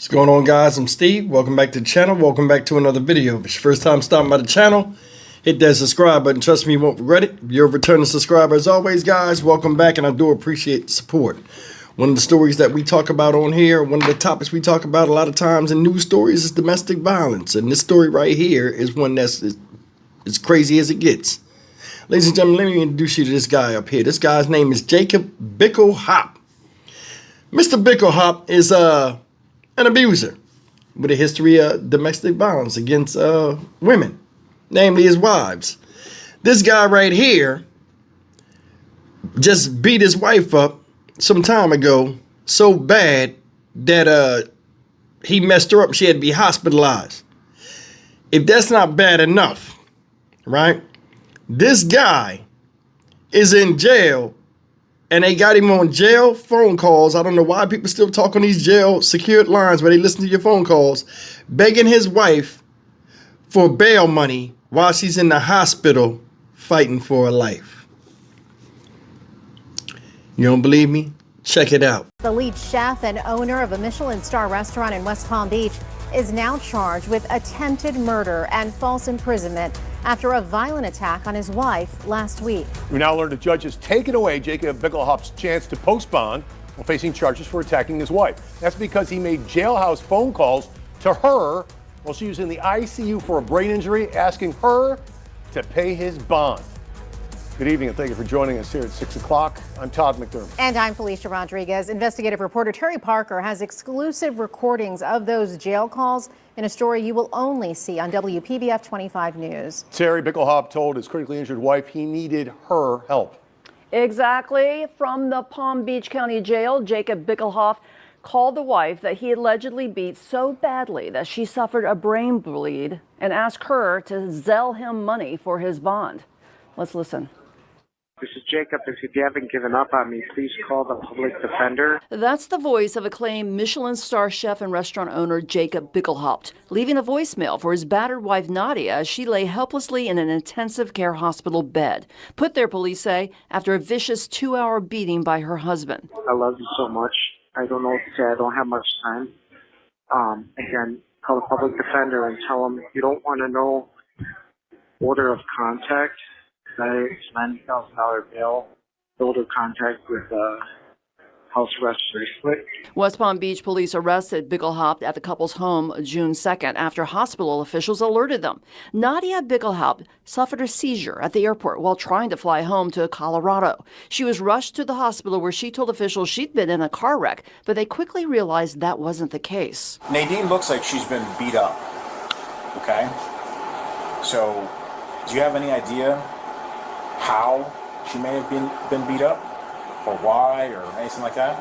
What's going on, guys? I'm Steve. Welcome back to the channel. Welcome back to another video. If it's your first time stopping by the channel, hit that subscribe button. Trust me, you won't regret it. If you're a returning subscriber, as always, guys, welcome back, and I do appreciate the support. One of the stories that we talk about on here, one of the topics we talk about a lot of times in news stories is domestic violence. And this story right here is one that's as crazy as it gets. Ladies and gentlemen, let me introduce you to this guy up here. This guy's name is Jacob Bickelhop. Mr. Bickelhop is an abuser with a history of domestic violence against women, namely his wives. This guy right here just beat his wife up some time ago so bad that he messed her up. She had to be hospitalized. If that's not bad enough, right? This guy is in jail, and they got him on jail phone calls. I don't know why people still talk on these jail secured lines where they listen to your phone calls, begging his wife for bail money while she's in the hospital fighting for her life. You don't believe me? Check it out. The lead chef and owner of a Michelin star restaurant in West Palm Beach is now charged with attempted murder and false imprisonment after a violent attack on his wife last week. We now learned a judge has taken away Jacob Bickelhop's chance to post bond while facing charges for attacking his wife. That's because he made jailhouse phone calls to her while she was in the ICU for a brain injury, asking her to pay his bond. Good evening, and thank you for joining us here at 6 o'clock. I'm Todd McDermott. And I'm Felicia Rodriguez. Investigative reporter Terry Parker has exclusive recordings of those jail calls in a story you will only see on WPBF 25 News. Terry, Bickelhop told his critically injured wife he needed her help. Exactly. From the Palm Beach County Jail, Jacob Bickelhop called the wife that he allegedly beat so badly that she suffered a brain bleed and asked her to Zelle him money for his bond. Let's listen. This is Jacob. If you haven't given up on me, please call the public defender. That's the voice of acclaimed Michelin star chef and restaurant owner Jacob Bickelhop, leaving a voicemail for his battered wife Nadia as she lay helplessly in an intensive care hospital bed. Put there, police say, after a vicious 2-hour beating by her husband. I love you so much. I don't know what to say. I don't have much time. Again, call the public defender and tell them you don't want to know order of contact. It's $90,000 bail, order of contact with house arrest bracelet. West Palm Beach police arrested Bickelhop at the couple's home June 2nd after hospital officials alerted them. Nadia Bickelhop suffered a seizure at the airport while trying to fly home to Colorado. She was rushed to the hospital where she told officials she'd been in a car wreck, but they quickly realized that wasn't the case. Nadine looks like she's been beat up, okay? So, do you have any idea how she may have been beat up, or why, or anything like that?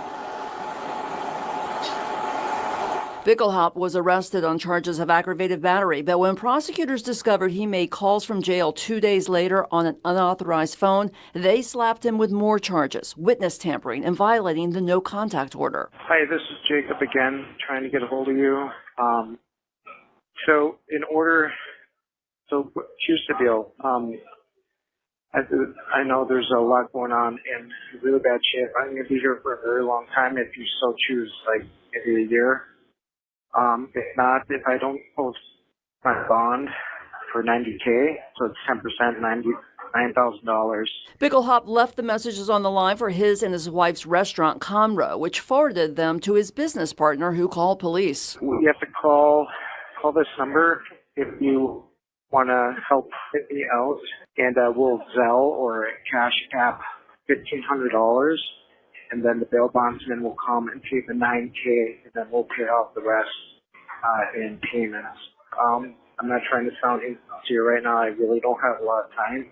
Bickelhop was arrested on charges of aggravated battery, but when prosecutors discovered he made calls from jail 2 days later on an unauthorized phone, they slapped him with more charges, witness tampering and violating the no contact order. Hi, this is Jacob again, trying to get a hold of you. So here's the deal. I know there's a lot going on in really bad shape. I'm going to be here for a very long time if you so choose, like maybe a year. If not, if I don't post my bond for $90K, so it's 10%, $9,000. Bickelhop left the messages on the line for his and his wife's restaurant, Conroe, which forwarded them to his business partner who called police. You have to call this number if you want to help get me out, and we'll Zelle or Cash App $1,500, and then the bail bondsman will come and pay the $9K, and then we'll pay off the rest in payments. I'm not trying to sound insincere right now. I really don't have a lot of time.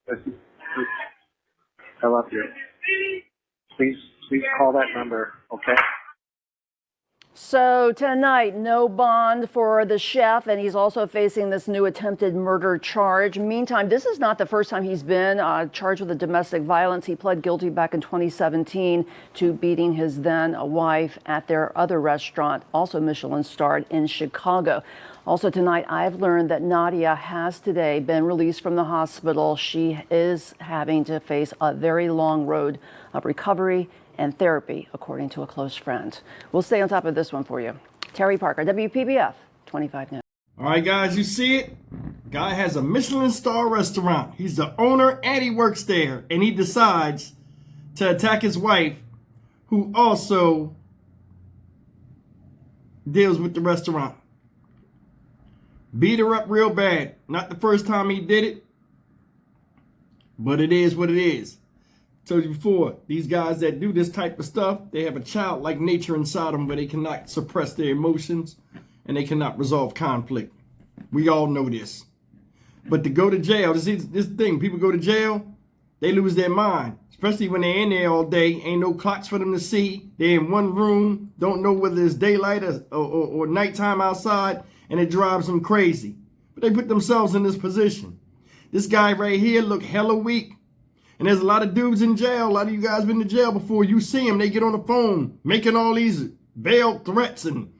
But I love you. Please call that number, okay? So tonight, no bond for the chef, and he's also facing this new attempted murder charge. Meantime, this is not the first time he's been charged with a domestic violence. He pled guilty back in 2017 to beating his then wife at their other restaurant, also Michelin-starred, in Chicago. Also tonight, I've learned that Nadia has today been released from the hospital. She is having to face a very long road of recovery and therapy, according to a close friend. We'll stay on top of this one for you. Terry Parker, WPBF 25 News. All right, guys, you see it? Guy has a Michelin star restaurant. He's the owner and he works there. And he decides to attack his wife, who also deals with the restaurant. Beat her up real bad. Not the first time he did it, but it is what it is. Told you before, these guys that do this type of stuff, they have a childlike nature inside them where they cannot suppress their emotions and they cannot resolve conflict. We all know this. But to go to jail, this thing, people go to jail, they lose their mind. Especially when they're in there all day, ain't no clocks for them to see. They're in one room, don't know whether it's daylight or nighttime outside, and it drives them crazy. But they put themselves in this position. This guy right here look hella weak. And there's a lot of dudes in jail. A lot of you guys been to jail before. You see them, they get on the phone, making all these veiled threats and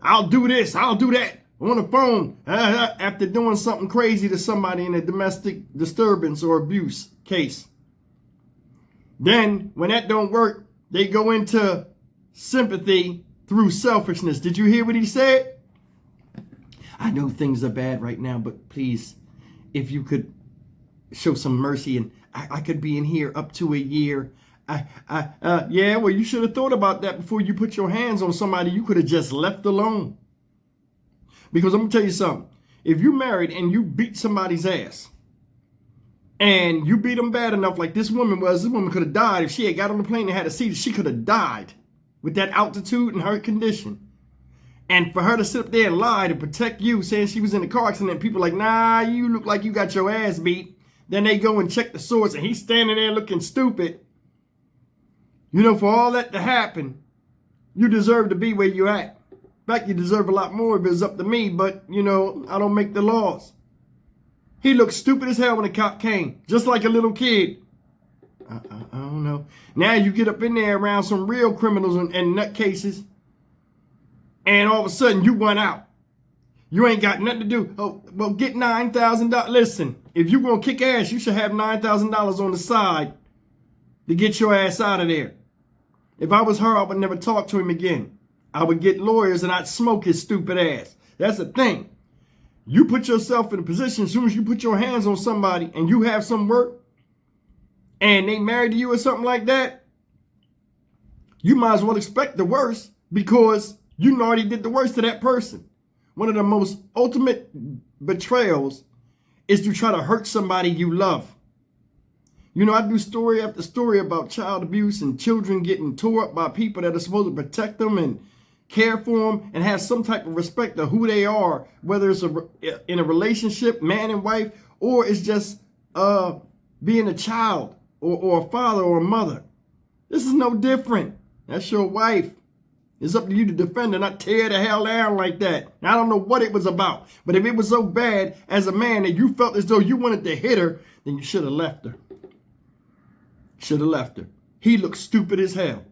I'll do this, I'll do that on the phone after doing something crazy to somebody in a domestic disturbance or abuse case. Then when that don't work, they go into sympathy through selfishness. Did you hear what he said? I know things are bad right now, but please, if you could show some mercy and I could be in here up to a year. Yeah, well, you should have thought about that before you put your hands on somebody you could have just left alone. Because I'm going to tell you something. If you married and you beat somebody's ass, and you beat them bad enough like this woman could have died. If she had got on the plane and had a seat, she could have died with that altitude and her condition. And for her to sit up there and lie to protect you, saying she was in a car accident, people are like, nah, you look like you got your ass beat. Then they go and check the source and he's standing there looking stupid. You know, for all that to happen, you deserve to be where you're at. In fact, you deserve a lot more if it's up to me, but, you know, I don't make the laws. He looked stupid as hell when the cop came, just like a little kid. I don't know. Now you get up in there around some real criminals and nutcases, and all of a sudden you went out. You ain't got nothing to do. Oh, well, get $9,000. Listen, if you're going to kick ass, you should have $9,000 on the side to get your ass out of there. If I was her, I would never talk to him again. I would get lawyers and I'd smoke his stupid ass. That's the thing. You put yourself in a position, as soon as you put your hands on somebody and you have some work and they married to you or something like that, you might as well expect the worst because you already did the worst to that person. One of the most ultimate betrayals is to try to hurt somebody you love. You know, I do story after story about child abuse and children getting tore up by people that are supposed to protect them and care for them and have some type of respect of who they are, whether it's in a relationship, man and wife, or it's just being a child or a father or a mother. This is no different. That's your wife. It's up to you to defend her, not tear the hell down like that. Now, I don't know what it was about, but if it was so bad as a man that you felt as though you wanted to hit her, then you should have left her. Should have left her. He looked stupid as hell.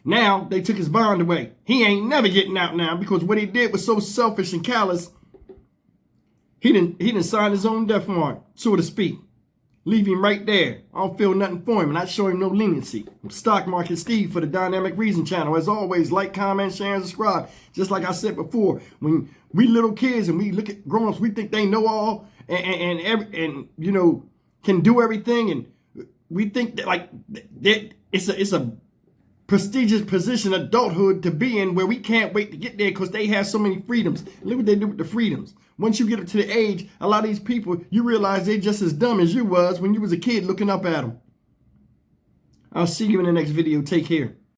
Now, they took his bond away. He ain't never getting out now because what he did was so selfish and callous. He didn't sign his own death warrant, so to speak. Leave him right there. I don't feel nothing for him, and I show him no leniency. I'm Stock Market Steve for the Dynamic Reason channel. As always, like, comment, share, and subscribe. Just like I said before, when we little kids and we look at grown-ups, we think they know all and you know, can do everything, and we think that like that it's a prestigious position, adulthood, to be in where we can't wait to get there because they have so many freedoms. Look what they do with the freedoms. Once you get up to the age, a lot of these people, you realize they're just as dumb as you was when you was a kid looking up at them. I'll see you in the next video. Take care.